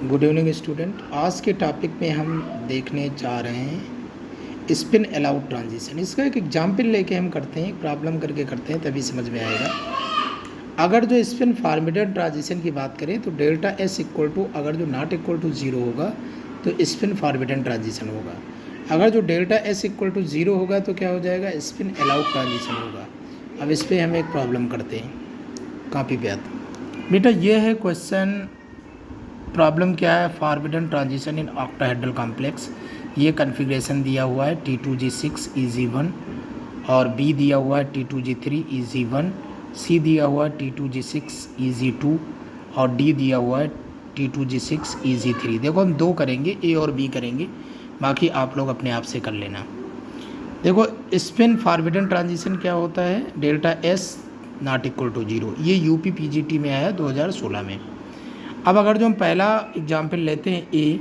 Good evening student. आज के topic में हम देखने जा रहे हैं स्पिन अलाउड ट्रांजिशन। इसका एक एग्जाम्पल लेके हम करते हैं, एक प्रॉब्लम करके करते हैं, तभी समझ में आएगा। अगर जो स्पिन फॉरवर्ड ट्रांजिशन की बात करें तो डेल्टा एस इक्वल टू, अगर जो नॉट इक्वल टू ज़ीरो होगा तो स्पिन फॉरवर्ड ट्रांजिशन होगा। अगर जो delta S equal to zero होगा तो क्या हो जाएगा, स्पिन अलाउड ट्रांजिशन होगा। अब इस पर हम एक प्रॉब्लम करते हैं, कॉपी पे आते बेटा। ये है क्वेश्चन। प्रॉब्लम क्या है, forward transition in octahedral complex. ये कन्फिग्रेशन दिया हुआ है T2G6 EG1 और B दिया हुआ है T2G3 EG1, C दिया हुआ है T2G6 EG2 और D दिया हुआ है T2G6 EG3। देखो हम दो करेंगे, A और B करेंगे, बाकी आप लोग अपने आप से कर लेना। देखो स्पिन फॉरवर्ड ट्रांजिशन क्या होता है, delta S not equal to zero. ये यूपी पीजीटी में आया 2016 में। अब अगर जो हम पहला एग्जाम्पल लेते हैं ए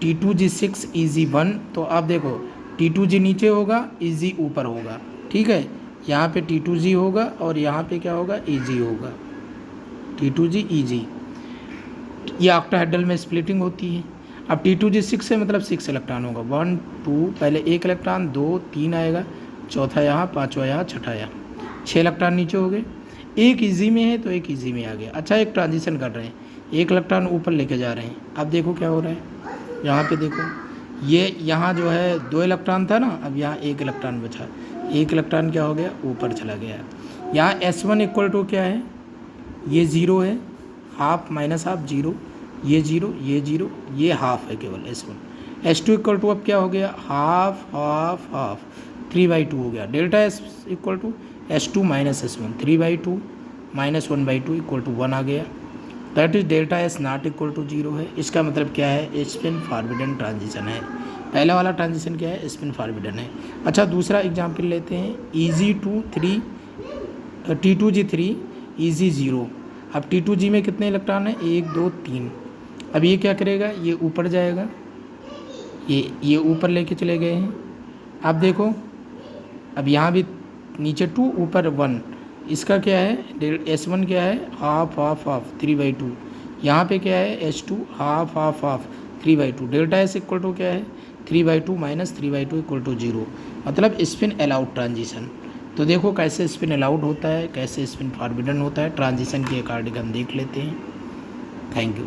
T2G6 EG1, तो आप देखो T2G नीचे होगा, EG ऊपर होगा, ठीक है। यहाँ पे T2G होगा और यहाँ पे क्या होगा, EG होगा, T2G EG। ये ऑक्टाहेड्रल में स्प्लिटिंग होती है। अब T2G6 से मतलब 6 इलेक्ट्रॉन होगा, 1 2, पहले 1 इलेक्ट्रॉन, 2 3 आएगा, चौथा यहाँ, पाँचवा यहाँ, छठा यहाँ, 6 इलेक्ट्रॉन नीचे हो गए। एक EG में है तो एक EG में आ गया। अच्छा, एक ट्रांजिशन कर रहे हैं, एक इलेक्ट्रॉन ऊपर लेके जा रहे हैं। अब देखो क्या हो रहा है, यहाँ पे देखो, ये यहाँ जो है 2 इलेक्ट्रॉन था ना, अब यहाँ 1 इलेक्ट्रॉन बचा। 1 इलेक्ट्रॉन क्या हो गया, ऊपर चला गया। यहाँ S1 इक्वल टू क्या है, ये 0 है, हाफ माइनस हाफ 0, ये 0, ये 0, ये हाफ है केवल S1। S2 इक्वल टू अब क्या हो गया, हाफ हाफ हाफ, 3/2 हो गया। Delta S equal to S2 minus S1, 3/2 माइनस 1/2 इक्वल टू 1 आ गया। That is delta S not equal to zero है। इसका मतलब क्या है, स्पिन फॉरवर्ड ट्रांजिशन है। पहला वाला ट्रांजिशन क्या है, स्पिन फॉरवर्ड है। अच्छा, दूसरा एग्जाम्पल लेते हैं, T2G3 EG0। अब T2G में कितने इलेक्ट्रॉन है, 1 2 3। अब ये क्या करेगा, ये ऊपर जाएगा, ये ऊपर लेके चले गए हैं। अब देखो, अब यहाँ भी नीचे 2, ऊपर 1। इसका क्या है, S1 क्या है, हाफ हाफ हाफ, 3/2। यहाँ पे क्या है, S2 half half half, 3/2। Delta S equal to क्या है, 3/2 माइनस 3/2 इक्वल टू 0, मतलब स्पिन अलाउड ट्रांजिशन। तो देखो कैसे स्पिन अलाउड होता है, कैसे स्पिन फॉरवर्ड होता है, ट्रांजिशन के अकॉर्डिंग हम देख लेते हैं। Thank you.